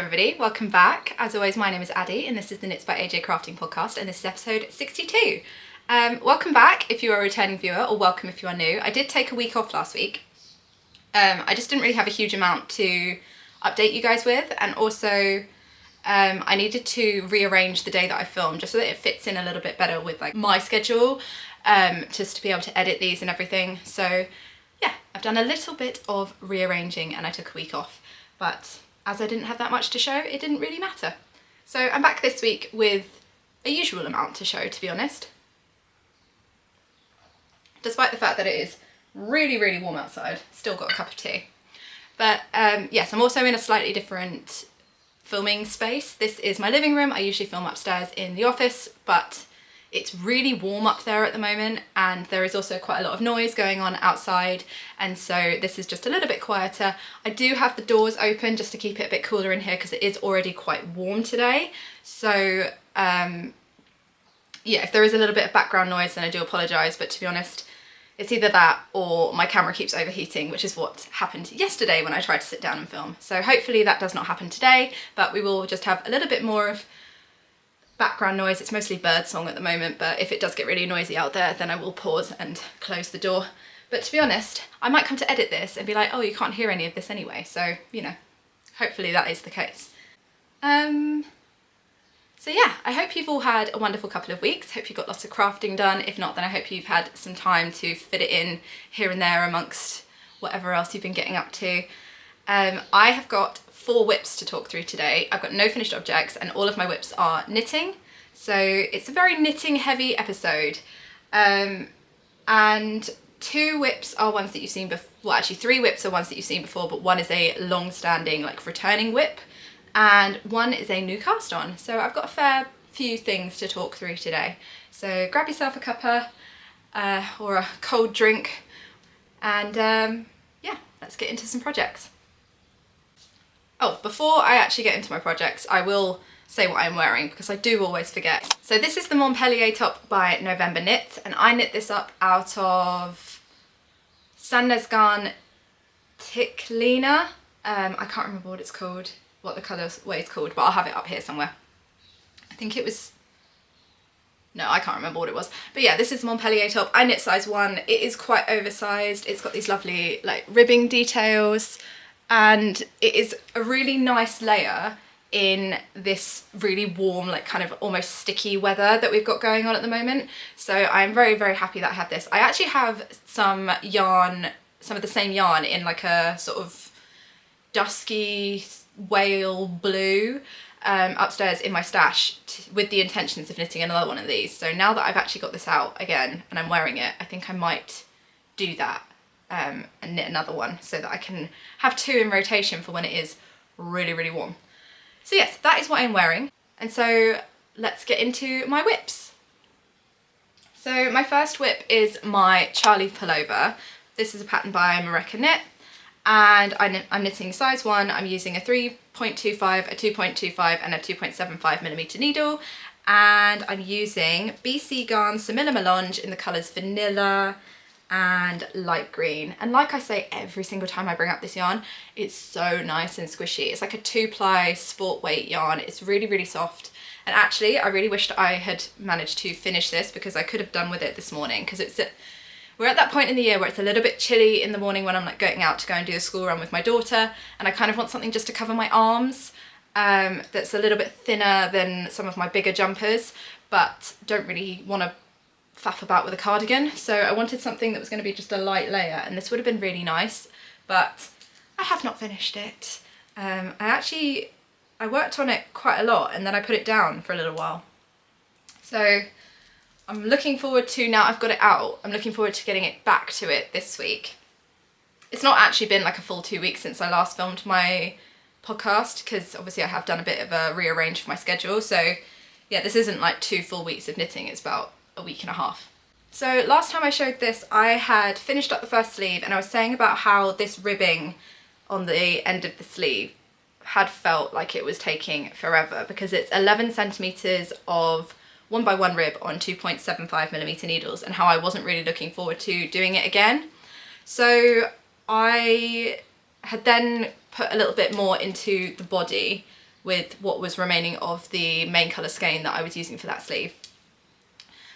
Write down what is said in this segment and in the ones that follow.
everybody, welcome back. As always, my name is Addie and this is the Knits by AJ Crafting Podcast and this is episode 62. Welcome back if you are a returning viewer, or welcome if you are new. I did take a week off last week. I just didn't really have a huge amount to update you guys with, and also I needed to rearrange the day that I filmed just so that it fits in a little bit better with like my schedule, just to be able to edit these and everything. So yeah, I've done a little bit of rearranging and I took a week off, but as I didn't have that much to show, it didn't really matter. So I'm back this week with a usual amount to show, to be honest. Despite the fact that it is really, really warm outside, still got a cup of tea. But yes, I'm also in a slightly different filming space. This is my living room. I usually film upstairs in the office, but it's really warm up there at the moment, and there is also quite a lot of noise going on outside, and so this is just a little bit quieter. I do have the doors open just to keep it a bit cooler in here because it is already quite warm today. So yeah, if there is a little bit of background noise then I do apologise, but to be honest, it's either that or my camera keeps overheating, which is what happened yesterday when I tried to sit down and film. So hopefully that does not happen today, but we will just have a little bit more of background noise. It's mostly bird song at the moment, but if it does get really noisy out there, then I will pause and close the door. But to be honest, I might come to edit this and be like, oh, you can't hear any of this anyway. So, you know, hopefully that is the case. So yeah, I hope you've all had a wonderful couple of weeks. Hope you got lots of crafting done. If not, then I hope you've had some time to fit it in here and there amongst whatever else you've been getting up to. I have got 4 WIPs to talk through today. I've got no finished objects and all of my WIPs are knitting. So it's a very knitting heavy episode. And 2 WIPs are ones that you've seen before. Well, actually 3 WIPs are ones that you've seen before, but one is a long-standing, like returning WIP, and one is a new cast on. So I've got a fair few things to talk through today. So grab yourself a cuppa or a cold drink, and yeah, let's get into some projects. Oh, before I actually get into my projects, I will say what I'm wearing because I do always forget. So this is the Montpellier top by November Knit, and I knit this up out of Sandnesgarn Ticklina. I can't remember what it's called, what the colourway is called, but I'll have it up here somewhere. I think it was, no, I can't remember what it was. But yeah, this is the Montpellier top. I knit size 1. It is quite oversized. It's got these lovely like ribbing details, and it is a really nice layer in this really warm, like kind of almost sticky weather that we've got going on at the moment. So I'm very, very happy that I have this. I actually have some yarn, some of the same yarn in like a sort of dusky whale blue upstairs in my stash with the intentions of knitting another one of these. So now that I've actually got this out again and I'm wearing it, I think I might do that and knit another one so that I can have 2 in rotation for when it is really, really warm. So yes, that is what I'm wearing. And so let's get into my WIPs. So my first WIP is my Charlie Pullover. This is a pattern by MORECA Knit, and I'm knitting size 1. I'm using a 3.25, a 2.25 and a 2.75mm needle, and I'm using BC Garn Samilla Melange in the colours vanilla and light green. And like I say every single time I bring up this yarn, it's so nice and squishy. It's like a 2-ply sport weight yarn. It's really, really soft, and actually I really wished I had managed to finish this because I could have done with it this morning, because we're at that point in the year where it's a little bit chilly in the morning when I'm like going out to go and do the school run with my daughter, and I kind of want something just to cover my arms that's a little bit thinner than some of my bigger jumpers, but don't really want to faff about with a cardigan. So I wanted something that was going to be just a light layer, and this would have been really nice, but I have not finished it. I worked on it quite a lot and then I put it down for a little while. So I'm looking forward to, now I've got it out, I'm looking forward to getting it back to it this week. It's not actually been like a full 2 weeks since I last filmed my podcast, because obviously I have done a bit of a rearrange for my schedule. So yeah, this isn't like 2 full weeks of knitting, it's about a week and a half. So last time I showed this, I had finished up the first sleeve, and I was saying about how this ribbing on the end of the sleeve had felt like it was taking forever, because it's 11 centimeters of 1x1 rib on 2.75mm needles, and how I wasn't really looking forward to doing it again. So I had then put a little bit more into the body with what was remaining of the main colour skein that I was using for that sleeve.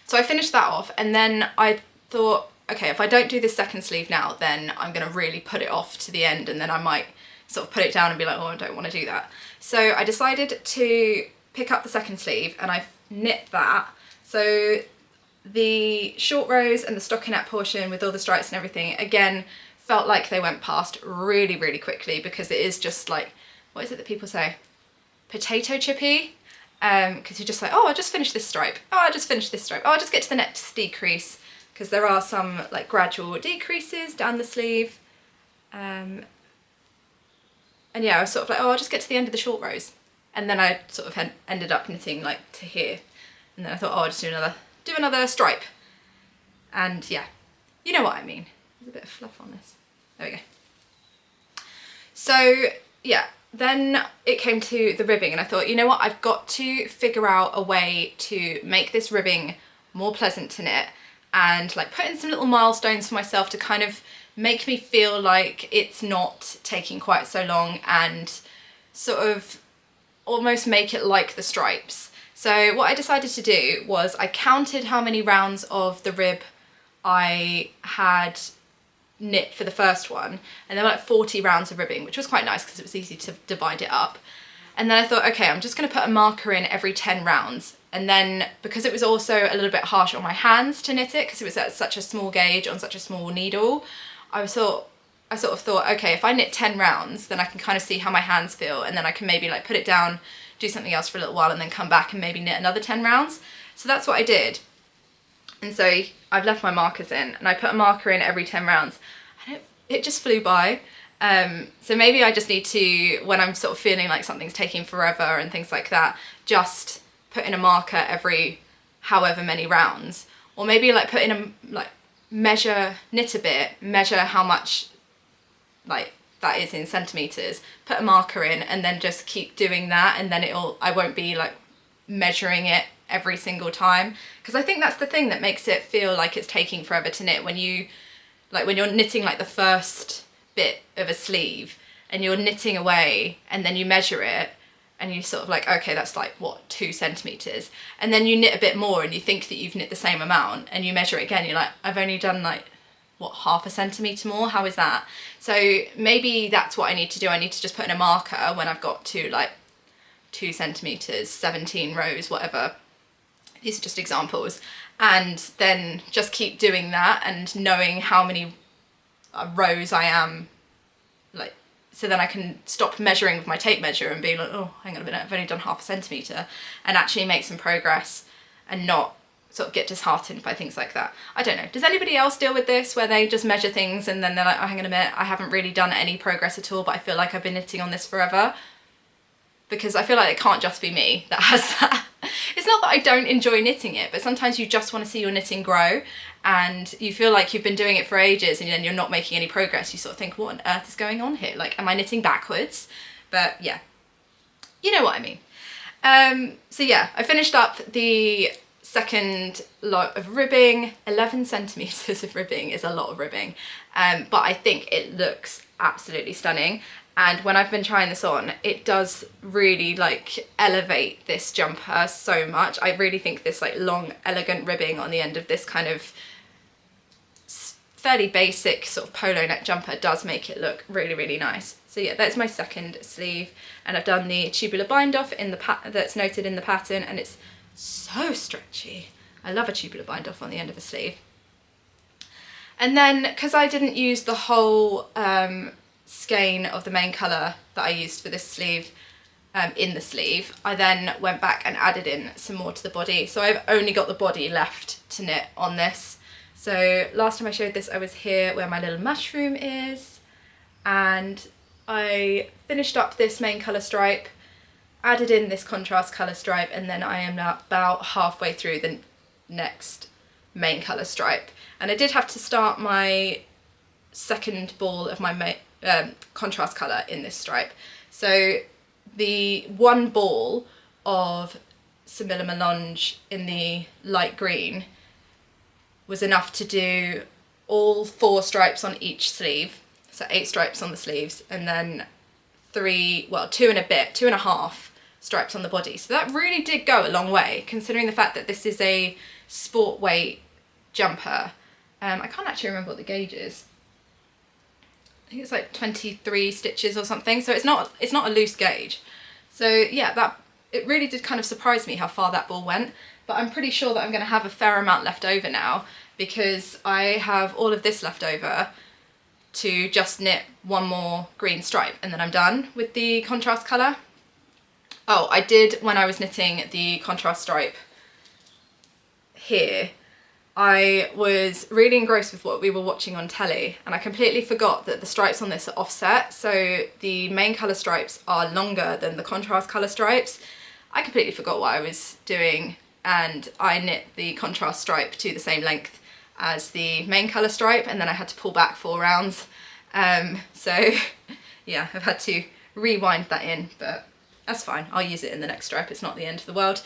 So I finished that off, and then I thought, okay, if I don't do this second sleeve now, then I'm going to really put it off to the end, and then I might sort of put it down and be like, oh, I don't want to do that. So I decided to pick up the second sleeve, and I knit that. So the short rows and the stockinette portion with all the stripes and everything, again, felt like they went past really, really quickly, because it is just like, what is it that people say? Potato chippy? Because you're just like, oh, I'll just finish this stripe. Oh, I'll just finish this stripe. Oh, I'll just get to the next decrease, because there are some like gradual decreases down the sleeve. And yeah, I was sort of like, oh, I'll just get to the end of the short rows. And then I sort of ended up knitting like to here. And then I thought, oh, I'll just do another stripe. And yeah, you know what I mean. There's a bit of fluff on this. There we go. So yeah, then it came to the ribbing, and I thought, you know what, I've got to figure out a way to make this ribbing more pleasant to knit, and like put in some little milestones for myself to kind of make me feel like it's not taking quite so long, and sort of almost make it like the stripes. So what I decided to do was I counted how many rounds of the rib I had knit for the first one, and there were like 40 rounds of ribbing, which was quite nice because it was easy to divide it up. And then I thought, okay, I'm just going to put a marker in every 10 rounds. And then because it was also a little bit harsh on my hands to knit it, because it was at such a small gauge on such a small needle, I sort of thought, okay, if I knit 10 rounds, then I can kind of see how my hands feel, and then I can maybe like put it down, do something else for a little while, and then come back and maybe knit another 10 rounds. So that's what I did. And so I've left my markers in, and I put a marker in every 10 rounds, and it just flew by. So maybe I just need to, when I'm sort of feeling like something's taking forever and things like that, just put in a marker every however many rounds, or maybe like put in a, like measure, knit a bit, measure how much like that is in centimeters, put a marker in, and then just keep doing that, and then I won't be like measuring it every single time, because I think that's the thing that makes it feel like it's taking forever to knit, when you're knitting like the first bit of a sleeve and you're knitting away, and then you measure it and you sort of like, okay, that's like what, 2 centimeters, and then you knit a bit more and you think that you've knit the same amount, and you measure it again, you're like, I've only done like what, half a centimetre more, how is that? So maybe that's what I need to do. I need to just put in a marker when I've got to like 2 centimetres, 17 rows, whatever. These are just examples. And then just keep doing that and knowing how many rows I am, like, so then I can stop measuring with my tape measure and be like, oh, hang on a minute, I've only done half a centimetre, and actually make some progress and not sort of get disheartened by things like that. I don't know. Does anybody else deal with this, where they just measure things and then they're like, oh, hang on a minute, I haven't really done any progress at all, but I feel like I've been knitting on this forever? Because I feel like it can't just be me that has that. It's not that I don't enjoy knitting it, but sometimes you just want to see your knitting grow, and you feel like you've been doing it for ages and then you're not making any progress. You sort of think, what on earth is going on here? Like, am I knitting backwards? But yeah, you know what I mean. So yeah, I finished up the second lot of ribbing. 11 centimeters of ribbing is a lot of ribbing, but I think it looks absolutely stunning. And when I've been trying this on, it does really like elevate this jumper so much. I really think this like long, elegant ribbing on the end of this kind of fairly basic sort of polo neck jumper does make it look really, really nice. So yeah, that's my second sleeve, and I've done the tubular bind off in the that's noted in the pattern, and it's so stretchy. I love a tubular bind off on the end of a sleeve. And then, because I didn't use the whole skein of the main colour that I used for this sleeve in the sleeve, I then went back and added in some more to the body. So I've only got the body left to knit on this. So last time I showed this, I was here where my little mushroom is, and I finished up this main colour stripe, added in this contrast colour stripe, and then I am now about halfway through the next main colour stripe. And I did have to start my second ball of my contrast colour in this stripe. So the one ball of Samilla Melange in the light green was enough to do all 4 stripes on each sleeve, so 8 stripes on the sleeves, and then 2 and a half stripes on the body. So that really did go a long way, considering the fact that this is a sport weight jumper. I can't actually remember what the gauge is. I think it's like 23 stitches or something, so it's not a loose gauge. So yeah, it really did kind of surprise me how far that ball went, but I'm pretty sure that I'm going to have a fair amount left over now, because I have all of this left over to just knit one more green stripe and then I'm done with the contrast colour. Oh, I did, when I was knitting the contrast stripe here, I was really engrossed with what we were watching on telly, and I completely forgot that the stripes on this are offset, so the main colour stripes are longer than the contrast colour stripes. I completely forgot what I was doing, and I knit the contrast stripe to the same length as the main colour stripe, and then I had to pull back 4 rounds. So yeah, I've had to rewind that in, but that's fine. I'll use it in the next stripe. It's not the end of the world.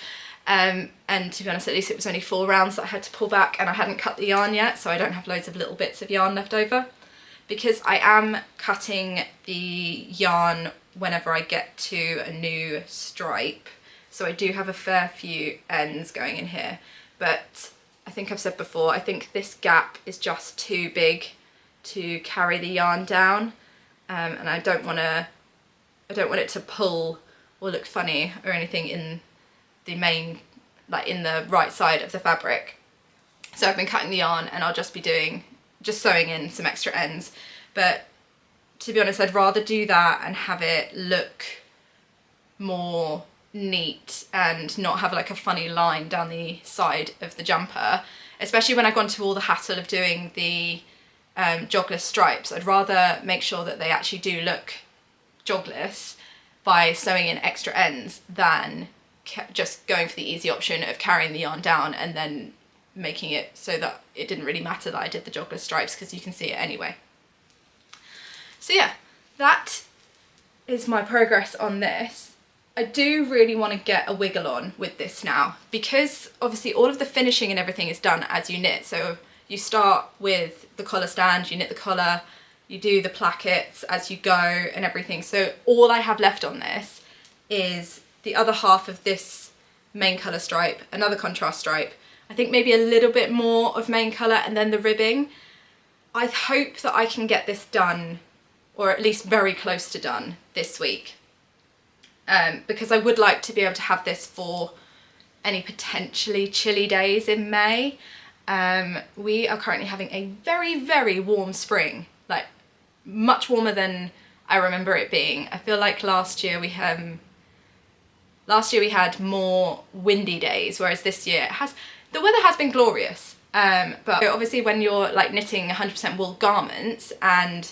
And to be honest, at least it was only 4 rounds that I had to pull back, and I hadn't cut the yarn yet, so I don't have loads of little bits of yarn left over, because I am cutting the yarn whenever I get to a new stripe. So I do have a fair few ends going in here, but I think I've said before, I think this gap is just too big to carry the yarn down, and I don't want it to pull or look funny or anything in the main, like in the right side of the fabric. So I've been cutting the yarn, and I'll just be sewing in some extra ends. But to be honest, I'd rather do that and have it look more neat and not have like a funny line down the side of the jumper, especially when I've gone to all the hassle of doing the jogless stripes. I'd rather make sure that they actually do look jogless by sewing in extra ends than just going for the easy option of carrying the yarn down and then making it so that it didn't really matter that I did the jogless stripes, because you can see it anyway. So yeah, that is my progress on this. I do really want to get a wiggle on with this now, because obviously all of the finishing and everything is done as you knit. So you start with the collar stand, you knit the collar, you do the plackets as you go and everything. So all I have left on this is the other half of this main colour stripe, another contrast stripe, I think maybe a little bit more of main colour, and then the ribbing. I hope that I can get this done, or at least very close to done, this week. Because I would like to be able to have this for any potentially chilly days in May. We are currently having a very, very warm spring, like much warmer than I remember it being. I feel like last year we had more windy days, whereas this year the weather has been glorious. But obviously when you're like knitting 100% wool garments and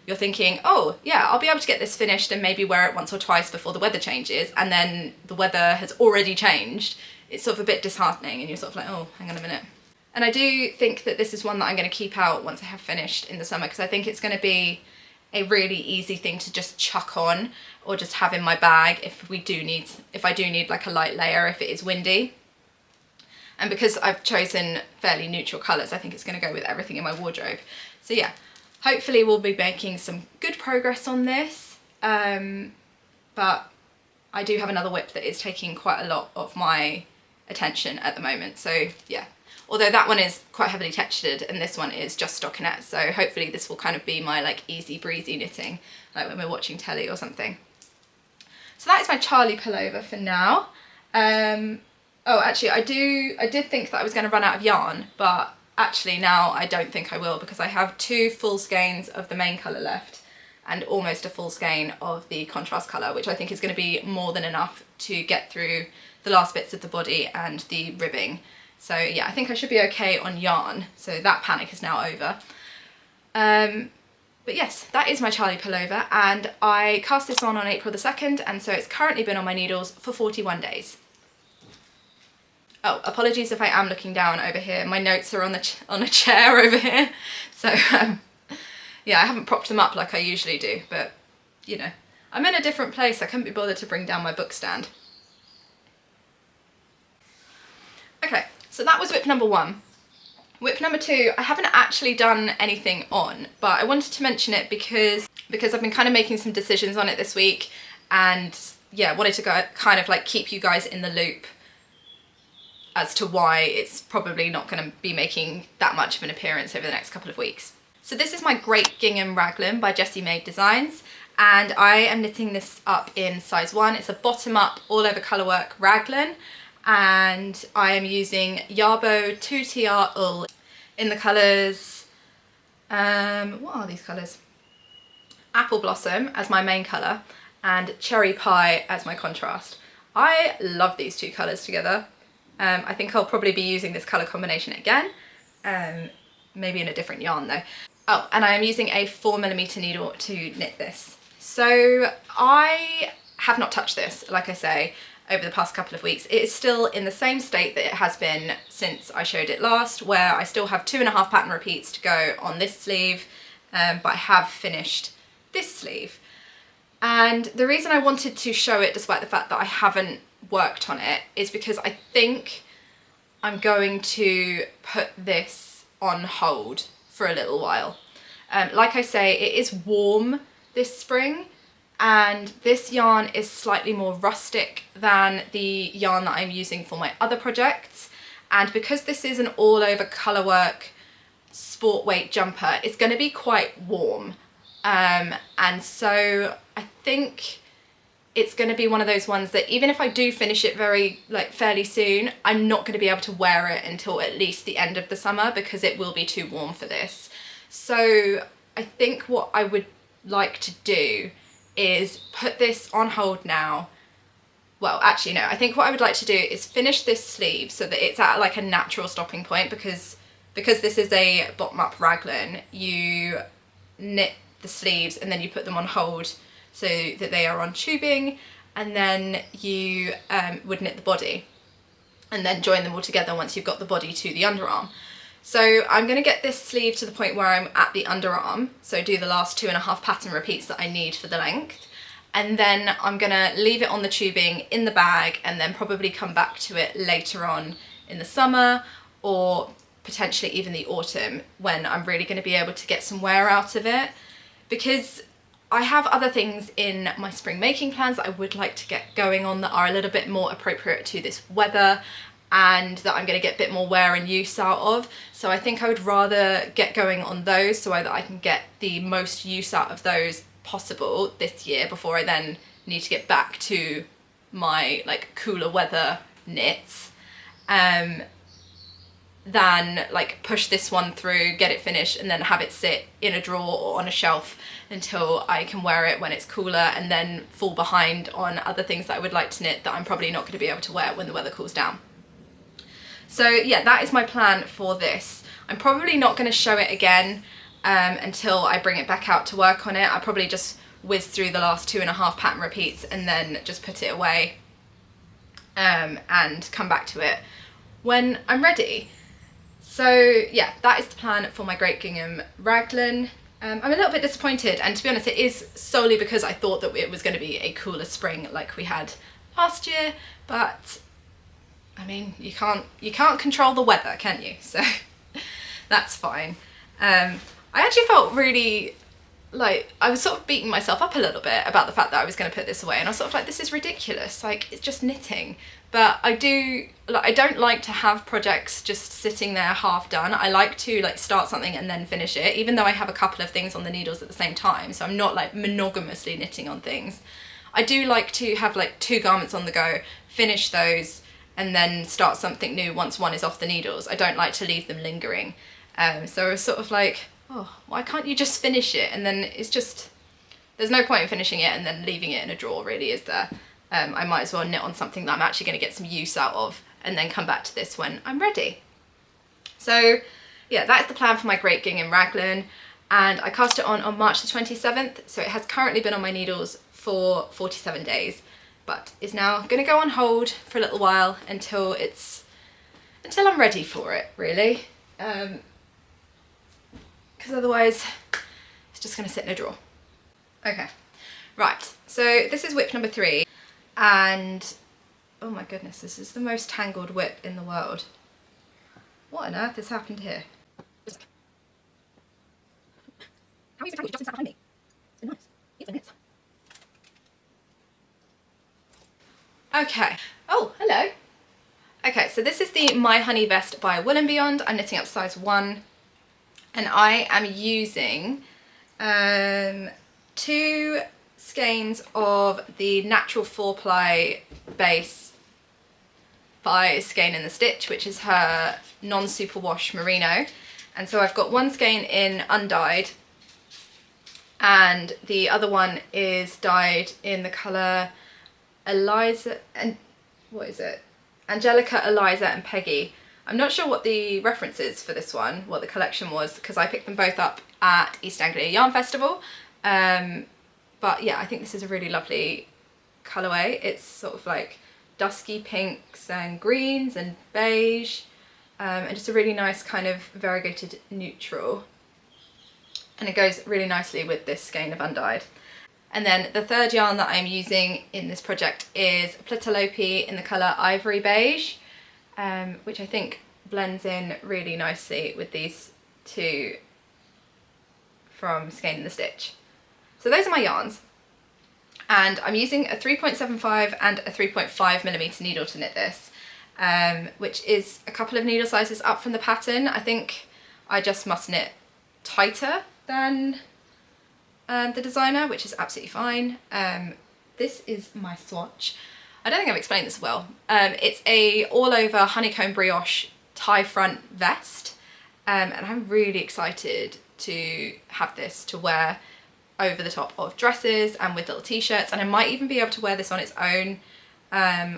you're thinking, oh yeah, I'll be able to get this finished and maybe wear it once or twice before the weather changes, and then the weather has already changed, it's sort of a bit disheartening, and you're sort of like, oh, hang on a minute. And I do think that this is one that I'm going to keep out once I have finished in the summer, because I think it's going to be a really easy thing to just chuck on or just have in my bag if I do need like a light layer if it is windy. And because I've chosen fairly neutral colours, I think it's going to go with everything in my wardrobe. So yeah, hopefully we'll be making some good progress on this. But I do have another WIP that is taking quite a lot of my attention at the moment. So yeah, although that one is quite heavily textured and this one is just stockinette. So hopefully this will kind of be my like easy breezy knitting, like when we're watching telly or something. So that is my Charlie pullover for now. Oh, actually, I did think that I was going to run out of yarn, but actually now I don't think I will, because I have 2 full skeins of the main colour left and almost a full skein of the contrast colour, which I think is going to be more than enough to get through the last bits of the body and the ribbing. So yeah, I think I should be okay on yarn, so that panic is now over. But yes, that is my Charlie pullover, and I cast this on April the 2nd, and so it's currently been on my needles for 41 days. Oh, apologies if I am looking down over here. My notes are on a chair over here. So yeah, I haven't propped them up like I usually do, but you know, I'm in a different place. I couldn't be bothered to bring down my book stand. Okay, so that was WIP number 1. WIP number 2, I haven't actually done anything on, but I wanted to mention it because I've been kind of making some decisions on it this week, and yeah, wanted to go kind of like keep you guys in the loop as to why it's probably not going to be making that much of an appearance over the next couple of weeks. So this is my Gr8 Gingham Raglan by JESSIE MAED Designs, and I am knitting this up in size 1. It's a bottom up all over colourwork raglan, and I am using Yarbo 2TR Ull in the colours, what are these colours? Apple Blossom as my main colour and Cherry Pie as my contrast. I love these two colours together. I think I'll probably be using this colour combination again, maybe in a different yarn though. Oh, and I am using a 4mm needle to knit this. So I have not touched this, like I say, over the past couple of weeks. It is still in the same state that it has been since I showed it last, where I still have 2.5 pattern repeats to go on this sleeve, but I have finished this sleeve. And the reason I wanted to show it despite the fact that I haven't worked on it is because I think I'm going to put this on hold for a little while. Like I say, it is warm this spring, and this yarn is slightly more rustic than the yarn that I'm using for my other projects. And because this is an all over colourwork sport weight jumper, it's going to be quite warm. And so I think it's going to be one of those ones that even if I do finish it fairly soon, I'm not going to be able to wear it until at least the end of the summer because it will be too warm for this. So I think what I would like to do is put this on hold now. Well, actually no, I think what I would like to do is finish this sleeve so that it's at like a natural stopping point, because this is a bottom up raglan, you knit the sleeves and then you put them on hold so that they are on tubing, and then you would knit the body and then join them all together once you've got the body to the underarm. So I'm going to get this sleeve to the point where I'm at the underarm, so do the last 2.5 pattern repeats that I need for the length, and then I'm going to leave it on the tubing in the bag and then probably come back to it later on in the summer or potentially even the autumn when I'm really going to be able to get some wear out of it, because I have other things in my spring making plans that I would like to get going on that are a little bit more appropriate to this weather and that I'm going to get a bit more wear and use out of. So I think I would rather get going on those so that I can get the most use out of those possible this year before I then need to get back to my like cooler weather knits, than like push this one through, get it finished and then have it sit in a drawer or on a shelf until I can wear it when it's cooler, and then fall behind on other things that I would like to knit that I'm probably not going to be able to wear when the weather cools down. So yeah, that is my plan for this. I'm probably not going to show it again until I bring it back out to work on it. I probably just whiz through the last 2.5 pattern repeats and then just put it away and come back to it when I'm ready. So yeah, that is the plan for my Gr8 Gingham Raglan. I'm a little bit disappointed, and to be honest it is solely because I thought that it was going to be a cooler spring like we had last year, but I mean you can't control the weather, can you? So that's fine. I actually felt really like I was sort of beating myself up a little bit about the fact that I was going to put this away, and I was sort of like, this is ridiculous, like it's just knitting. But I don't like to have projects just sitting there half done. I like to like start something and then finish it, even though I have a couple of things on the needles at the same time, so I'm not like monogamously knitting on things. I do like to have like 2 garments on the go, finish those and then start something new once one is off the needles. I don't like to leave them lingering. So I was sort of like, oh, why can't you just finish it? And then it's just, there's no point in finishing it and then leaving it in a drawer, really, is there? I might as well knit on something that I'm actually going to get some use out of and then come back to this when I'm ready. So yeah, that's the plan for my Gr8 Gingham Raglan, and I cast it on March the 27th, so it has currently been on my needles for 47 days, but is now going to go on hold for a little while until I'm ready for it, really, because otherwise it's just going to sit in a drawer. Okay, right, so this is WIP number 3. And oh my goodness, this is the most tangled WIP in the world. What on earth has happened here? How are you so tangled? You just sat behind me. It's been nice. It's a knit. Okay. Oh, hello. Okay, so this is the My Honey Vest by Wool & Beyond. I'm knitting up size 1, and I am using 2 skeins of the Natural 4-ply base by Skein in the Stitch, which is her non-superwash merino. And so I've got 1 skein in undyed, and the other one is dyed in the colour Eliza and what is it? Angelica, Eliza and Peggy. I'm not sure what the reference is for this one, what the collection was, because I picked them both up at East Anglia Yarn Festival. But yeah, I think this is a really lovely colourway. It's sort of like dusky pinks and greens and beige, and just a really nice kind of variegated neutral. And it goes really nicely with this skein of undyed. And then the third yarn that I'm using in this project is Plitalope in the colour Ivory Beige, which I think blends in really nicely with these 2 from Skein in the Stitch. So those are my yarns, and I'm using a 3.75 and a 3.5mm needle to knit this, which is a couple of needle sizes up from the pattern. I think I just must knit tighter than the designer, which is absolutely fine. This is my swatch. I don't think I've explained this well. It's a all over honeycomb brioche tie front vest, and I'm really excited to have this to wear over the top of dresses and with little t-shirts, and I might even be able to wear this on its own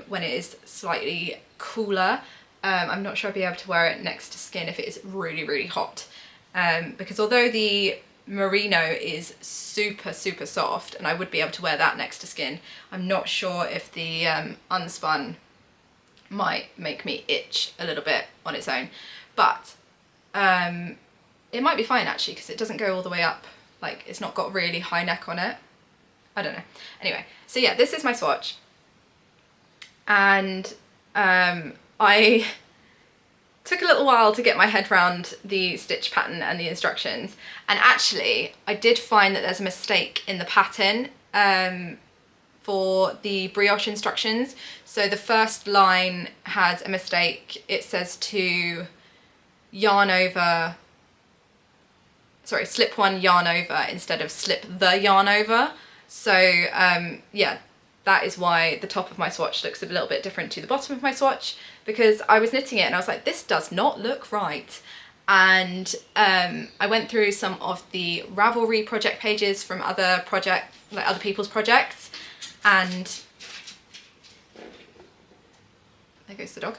when it is slightly cooler. I'm not sure I'll be able to wear it next to skin if it is really, really hot, because although the merino is super soft and I would be able to wear that next to skin, I'm not sure if the unspun might make me itch a little bit on its own, but it might be fine actually, because it doesn't go all the way up, like it's not got really high neck on it. I don't know. Anyway, so yeah, this is my swatch, and I took a little while to get my head around the stitch pattern and the instructions, and actually I did find that there's a mistake in the pattern for the brioche instructions. So the first line has a mistake. It says to yarn over, sorry, slip 1 yarn over instead of slip the yarn over. So yeah, that is why the top of my swatch looks a little bit different to the bottom of my swatch, because I was knitting it and I was like, this does not look right. And I went through some of the Ravelry project pages from other people's projects, and there goes the dog.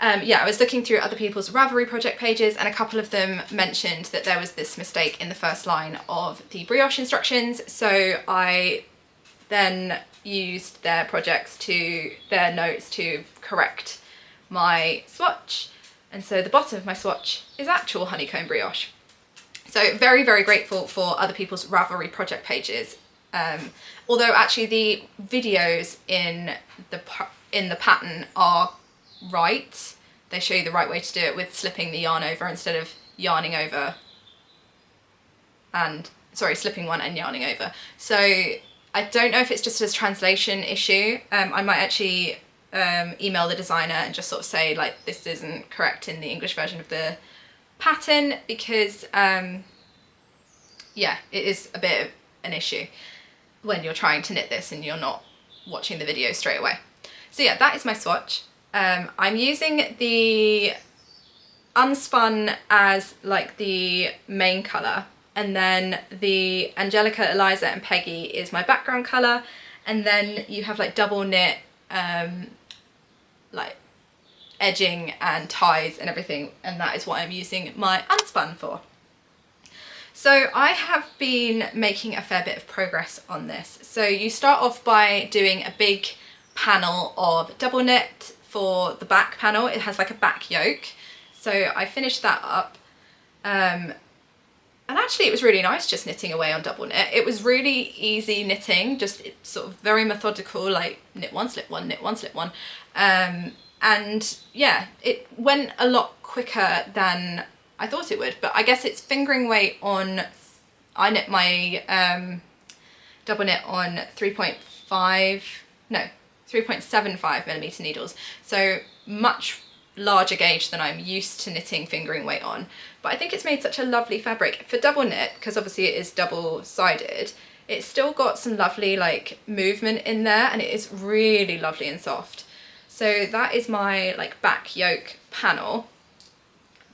Yeah, I was looking through other people's Ravelry project pages, and a couple of them mentioned that there was this mistake in the first line of the brioche instructions. So I then used their notes to correct my swatch, and so the bottom of my swatch is actual honeycomb brioche. So very, very grateful for other people's Ravelry project pages. Although actually the videos in the pattern are right. They show you the right way to do it with slipping the yarn over instead of yarning over, and sorry, slipping one and yarning over. So I don't know if it's just a translation issue. I might actually email the designer and just sort of say, like, this isn't correct in the English version of the pattern, because yeah, it is a bit of an issue when you're trying to knit this and you're not watching the video straight away. So yeah, that is my swatch. I'm using the unspun as like the main colour, and then the Angelica, Eliza and Peggy is my background colour, and then you have like double knit like edging and ties and everything, and that is what I'm using my unspun for. So I have been making a fair bit of progress on this. So you start off by doing a big panel of double knit for the back panel. It has like a back yoke. So I finished that up. And actually it was really nice just knitting away on double knit. It was really easy knitting, just sort of very methodical, like knit one, slip one, knit one, slip one. And yeah, it went a lot quicker than I thought it would, but I guess it's fingering weight on, I knit my double knit on 3.5, no, 3.75mm needles, so much larger gauge than I'm used to knitting fingering weight on. But I think it's made such a lovely fabric. For double knit, because obviously it is double-sided, it's still got some lovely like movement in there, and it is really lovely and soft. So that is my like back yoke panel,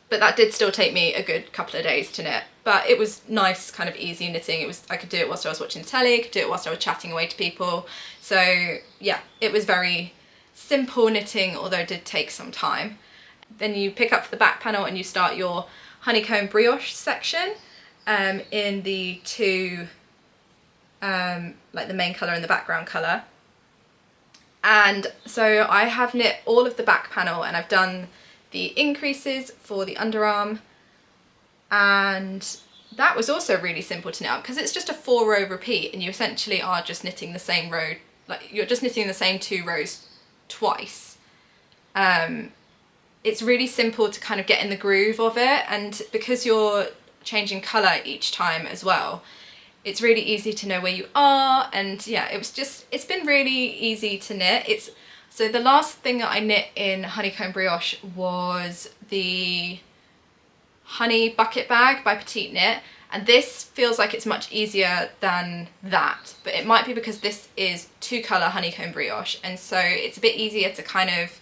but that did still take me a good couple of days to knit. But it was nice, kind of easy knitting. I could do it whilst I was watching the telly, could do it whilst I was chatting away to people. So yeah, it was very simple knitting, although it did take some time. Then you pick up the back panel and you start your honeycomb brioche section in the two, like the main colour and the background colour. And so I have knit all of the back panel, and I've done the increases for the underarm, and that was also really simple to knit up because it's just a 4-row repeat, and you essentially are just knitting the same row, like you're just knitting the same 2 rows twice. It's really simple to kind of get in the groove of it, and because you're changing colour each time as well, it's really easy to know where you are. And yeah, it's been really easy to knit. So the last thing that I knit in honeycomb brioche was the honey bucket bag by Petite Knit, and this feels like it's much easier than that, but it might be because this is 2-colour honeycomb brioche, and so it's a bit easier to kind of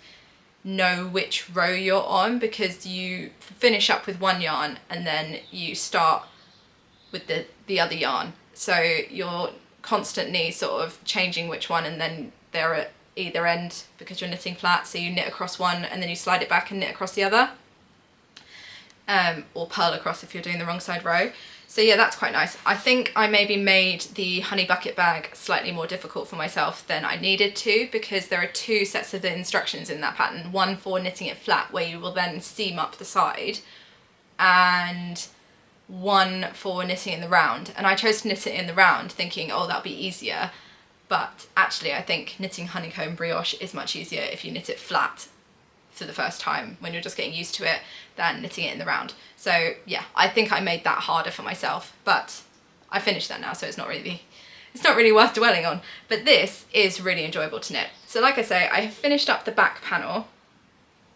know which row you're on, because you finish up with one yarn and then you start with the other yarn, so you're constantly sort of changing which one, and then they're at either end because you're knitting flat, so you knit across one and then you slide it back and knit across the other, or purl across if you're doing the wrong side row. So yeah, that's quite nice. I think I maybe made the honey bucket bag slightly more difficult for myself than I needed to, because there are 2 sets of the instructions in that pattern, one for knitting it flat where you will then seam up the side, and one for knitting in the round. And I chose to knit it in the round thinking, oh, that'll be easier, but actually I think knitting honeycomb brioche is much easier if you knit it flat for the first time when you're just getting used to it than knitting it in the round. So yeah, I think I made that harder for myself, but I finished that now, so it's not really worth dwelling on. But this is really enjoyable to knit. So like I say, I have finished up the back panel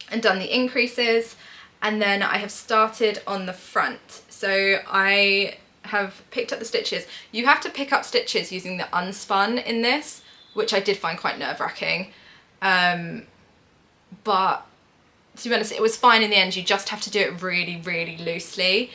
and done the increases, and then I have started on the front. So I have picked up the stitches. You have to pick up stitches using the unspun in this, which I did find quite nerve-wracking. But to be honest, it was fine in the end. You just have to do it really, really loosely,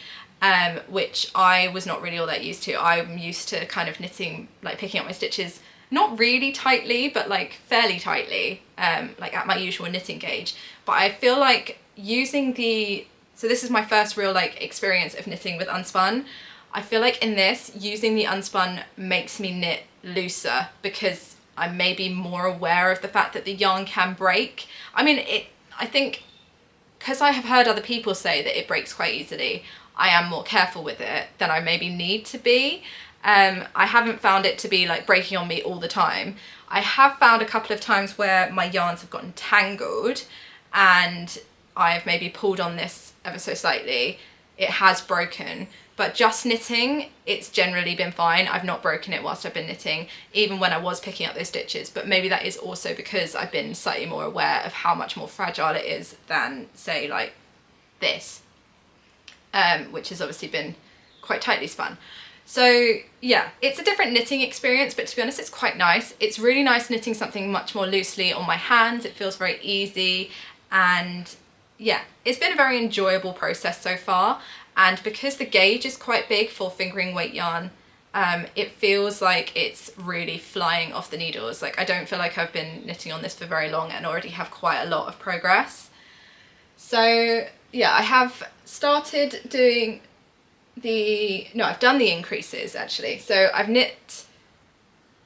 which I was not really all that used to. I'm used to kind of knitting, like picking up my stitches, not really tightly, but like fairly tightly, like at my usual knitting gauge. But I feel like so this is my first real like experience of knitting with unspun. I feel like in this, using the unspun makes me knit looser, because I'm maybe more aware of the fact that the yarn can break. I mean, I think because I have heard other people say that it breaks quite easily, I am more careful with it than I maybe need to be. I haven't found it to be like breaking on me all the time. I have found a couple of times where my yarns have gotten tangled and I've maybe pulled on this ever so slightly. It has broken. But just knitting, it's generally been fine. I've not broken it whilst I've been knitting, even when I was picking up those stitches. But maybe that is also because I've been slightly more aware of how much more fragile it is than, say, like this, which has obviously been quite tightly spun. So yeah, it's a different knitting experience, but to be honest, it's quite nice. It's really nice knitting something much more loosely on my hands. It feels very easy, and yeah, it's been a very enjoyable process so far. And because the gauge is quite big for fingering weight yarn, it feels like it's really flying off the needles. Like, I don't feel like I've been knitting on this for very long and already have quite a lot of progress. So yeah, I have started doing I've done the increases actually. So I've knit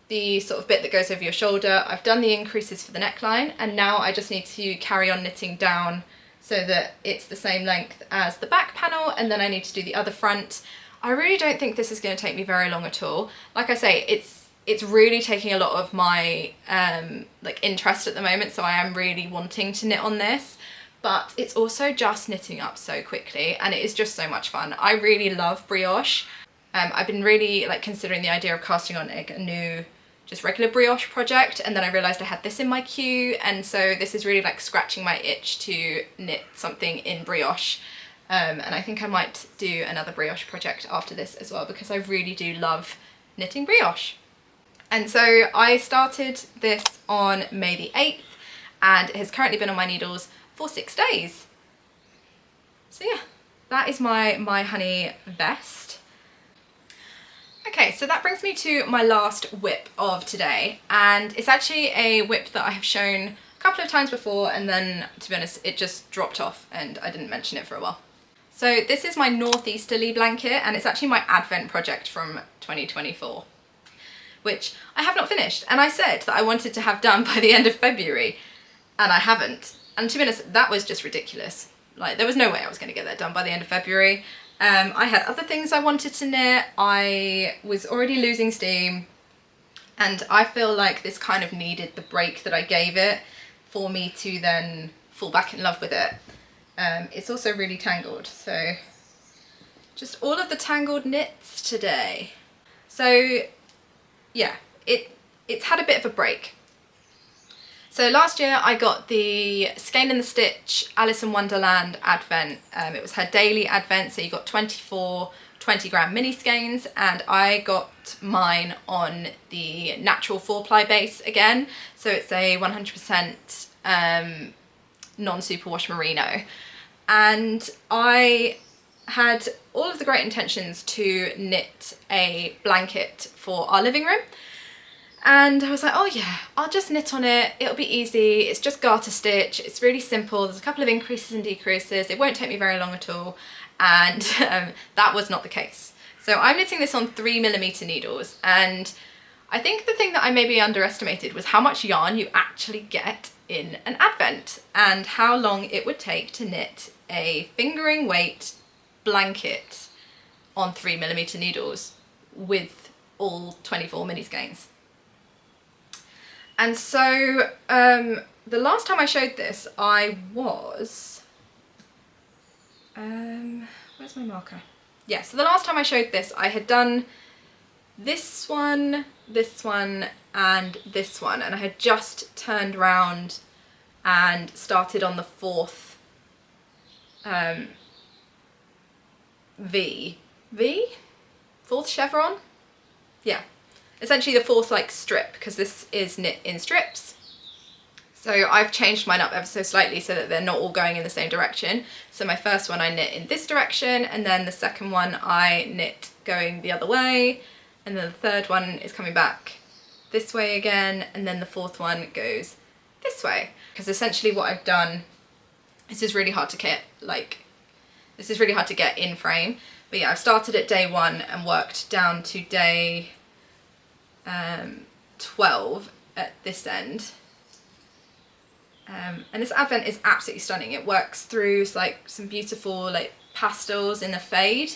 the sort of bit that goes over your shoulder. I've done the increases for the neckline, and now I just need to carry on knitting down so that it's the same length as the back panel, and then I need to do the other front. I really don't think this is going to take me very long at all. Like I say, it's really taking a lot of my like interest at the moment, so I am really wanting to knit on this, but it's also just knitting up so quickly, and it is just so much fun. I really love brioche. I've been really like considering the idea of casting on a new just regular brioche project, and then I realised I had this in my queue, and so this is really like scratching my itch to knit something in brioche. And I think I might do another brioche project after this as well, because I really do love knitting brioche. And so I started this on May the 8th, and it has currently been on my needles for 6 days. So yeah, that is my honey vest. Okay, so that brings me to my last WIP of today, and it's actually a WIP that I have shown a couple of times before, and then to be honest it just dropped off and I didn't mention it for a while. So this is my northeasterly blanket, and it's actually my Advent project from 2024, which I have not finished, and I said that I wanted to have done by the end of February, and I haven't. And to be honest, that was just ridiculous. Like, there was no way I was going to get that done by the end of February. I had other things I wanted to knit, I was already losing steam, and I feel like this kind of needed the break that I gave it for me to then fall back in love with it. It's also really tangled, so just all of the tangled knits today. So yeah, it's had a bit of a break. So last year I got the Skein and the Stitch Alice in Wonderland Advent. It was her daily Advent, so you got 24 20-gram mini skeins, and I got mine on the natural 4-ply base again. So it's a 100% non-superwash merino. And I had all of the great intentions to knit a blanket for our living room. And I was like, oh yeah, I'll just knit on it, it'll be easy, it's just garter stitch, it's really simple, there's a couple of increases and decreases, it won't take me very long at all, and that was not the case. So I'm knitting this on 3mm needles, and I think the thing that I maybe underestimated was how much yarn you actually get in an Advent, and how long it would take to knit a fingering weight blanket on 3mm needles with all 24 mini skeins. And so the last time I showed this, I was, where's my marker? Yeah, so the last time I showed this, I had done this one, and this one, and I had just turned around and started on the fourth fourth chevron? Yeah. Essentially the fourth like strip, because this is knit in strips. So I've changed mine up ever so slightly so that they're not all going in the same direction. So my first one I knit in this direction, and then the second one I knit going the other way, and then the third one is coming back this way again, and then the fourth one goes this way. Because essentially what I've done, this is really hard to get, in frame, but yeah, I've started at day 1 and worked down to day 12 at this end, and this Advent is absolutely stunning. It works through like some beautiful like pastels in the fade.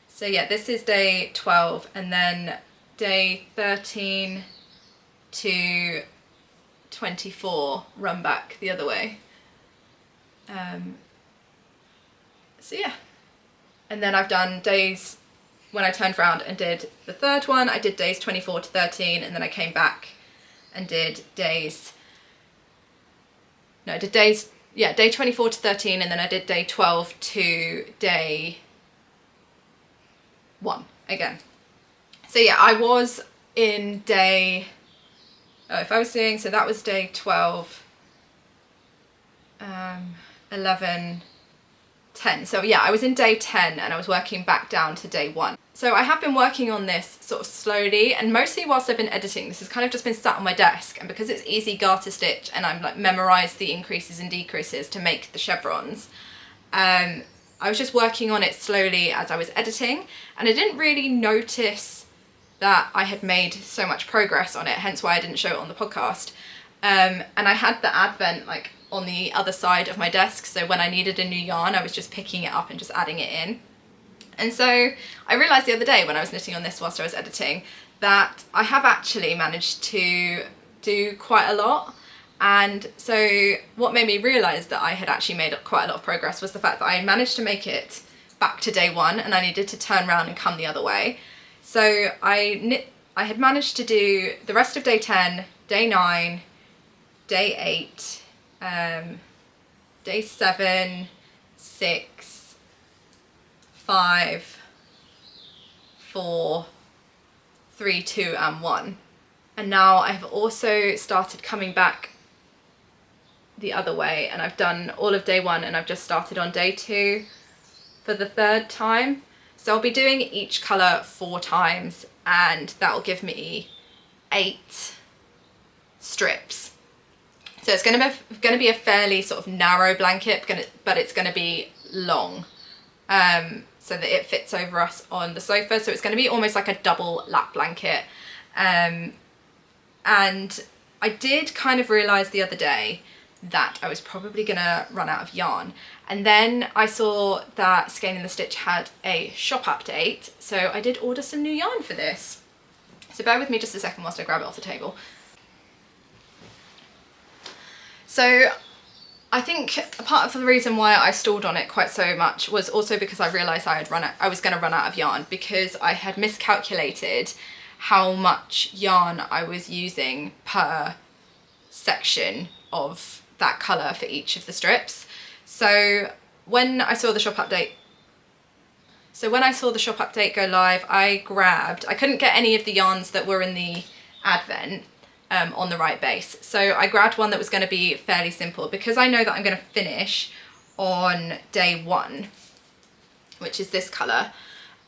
So yeah, this is day 12, and then day 13 to 24 run back the other way. So yeah, and then I've done days, when I turned around and did the third one, I did days 24 to 13, and then I came back and did day 24 to 13, and then I did day 12 to day 1 again. So yeah, I was in day, so that was day 12, 11, 10. So yeah, I was in day 10 and I was working back down to day 1. So I have been working on this sort of slowly, and mostly whilst I've been editing. This has kind of just been sat on my desk, and because it's easy garter stitch and I'm like memorised the increases and decreases to make the chevrons, I was just working on it slowly as I was editing, and I didn't really notice that I had made so much progress on it, hence why I didn't show it on the podcast. And I had the Advent like on the other side of my desk, so when I needed a new yarn I was just picking it up and just adding it in. And so I realised the other day when I was knitting on this whilst I was editing that I have actually managed to do quite a lot. And so what made me realise that I had actually made quite a lot of progress was the fact that I managed to make it back to day 1, and I needed to turn around and come the other way. So I knit I had managed to do the rest of day 10, day 9, day 8, day 7, 6, 5, 4, 3, 2 and 1. And now I've also started coming back the other way, and I've done all of day 1 and I've just started on day 2 for the 3rd time. So I'll be doing each colour 4 times, and that will give me 8 strips. So it's going to be a fairly sort of narrow blanket, but it's going to be long, so that it fits over us on the sofa. So it's going to be almost like a double lap blanket. And I did kind of realise the other day that I was probably going to run out of yarn. And then I saw that Skein and the Stitch had a shop update, so I did order some new yarn for this. So bear with me just a second whilst I grab it off the table. So I think a part of the reason why I stalled on it quite so much was also because I realised I was going to run out of yarn, because I had miscalculated how much yarn I was using per section of that colour for each of the strips. So when I saw the shop update go live, I couldn't get any of the yarns that were in the advent on the right base. So I grabbed one that was going to be fairly simple, because I know that I'm going to finish on day 1, which is this colour.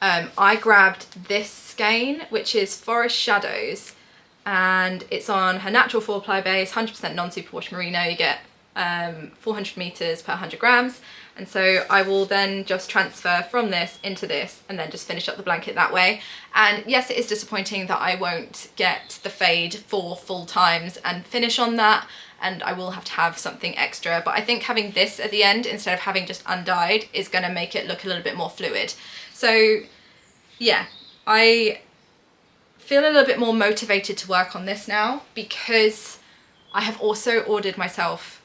I grabbed this skein, which is Forest Shadows, and it's on her natural 4-ply base, 100% non-superwash merino. You get 400 meters per 100 grams. And so I will then just transfer from this into this and then just finish up the blanket that way. And yes, it is disappointing that I won't get the fade 4 full times and finish on that, and I will have to have something extra. But I think having this at the end instead of having just undyed is going to make it look a little bit more fluid. So yeah, I feel a little bit more motivated to work on this now, because I have also ordered myself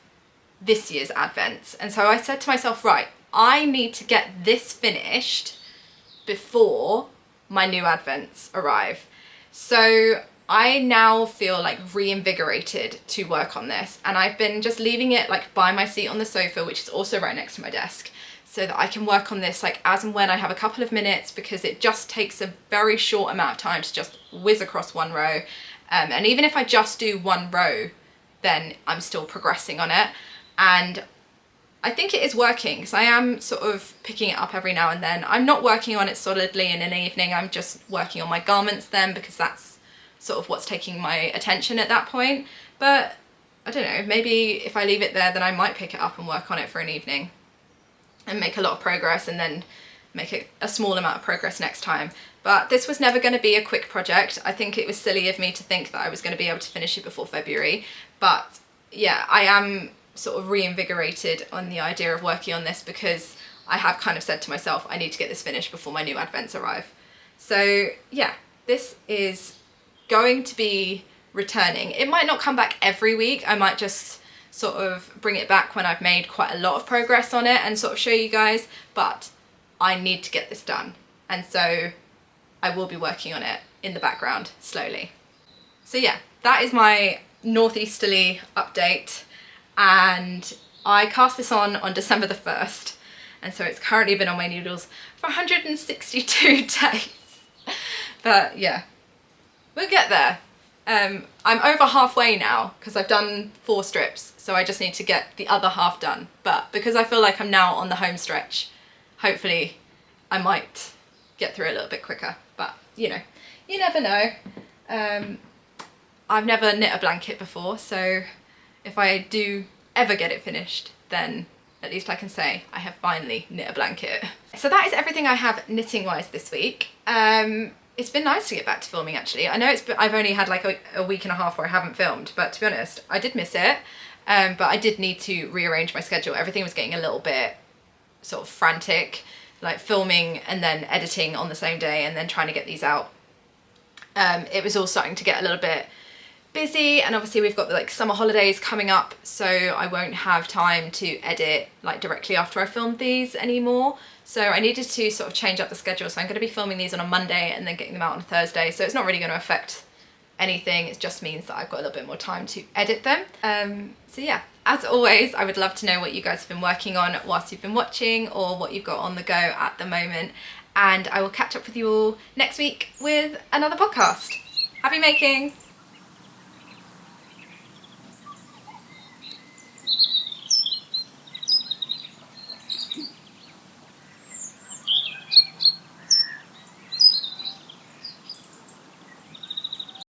this year's advents. And so I said to myself, right, I need to get this finished before my new advents arrive. So I now feel like reinvigorated to work on this, and I've been just leaving it like by my seat on the sofa, which is also right next to my desk, so that I can work on this like as and when I have a couple of minutes, because it just takes a very short amount of time to just whiz across one row. And even if I just do one row, then I'm still progressing on it. And I think it is working, because I am sort of picking it up every now and then. I'm not working on it solidly in an evening, I'm just working on my garments then, because that's sort of what's taking my attention at that point. But I don't know, maybe if I leave it there, then I might pick it up and work on it for an evening and make a lot of progress, and then make a small amount of progress next time. But this was never going to be a quick project. I think it was silly of me to think that I was going to be able to finish it before February. But yeah, I am sort of reinvigorated on the idea of working on this, because I have kind of said to myself, I need to get this finished before my new advents arrive. So yeah, this is going to be returning. It might not come back every week. I might just sort of bring it back when I've made quite a lot of progress on it and sort of show you guys, but I need to get this done. And so I will be working on it in the background slowly. So yeah, that is my northeasterly update. And I cast this on December the 1st, and so it's currently been on my needles for 162 days. But yeah, we'll get there. I'm over halfway now, because I've done 4 strips, so I just need to get the other half done. But because I feel like I'm now on the home stretch, hopefully I might get through it a little bit quicker. But you know, you never know. I've never knit a blanket before, so if I do ever get it finished, then at least I can say I have finally knit a blanket. So that is everything I have knitting wise this week. It's been nice to get back to filming actually. I know I've only had like a week and a half where I haven't filmed, but to be honest, I did miss it. But I did need to rearrange my schedule. Everything was getting a little bit sort of frantic, like filming and then editing on the same day and then trying to get these out. It was all starting to get a little bit busy, and obviously we've got the like summer holidays coming up, so I won't have time to edit like directly after I filmed these anymore. So I needed to sort of change up the schedule. So I'm going to be filming these on a Monday and then getting them out on a Thursday. So it's not really going to affect anything. It just means that I've got a little bit more time to edit them. So yeah, as always, I would love to know what you guys have been working on whilst you've been watching, or what you've got on the go at the moment. And I will catch up with you all next week with another podcast. Happy making!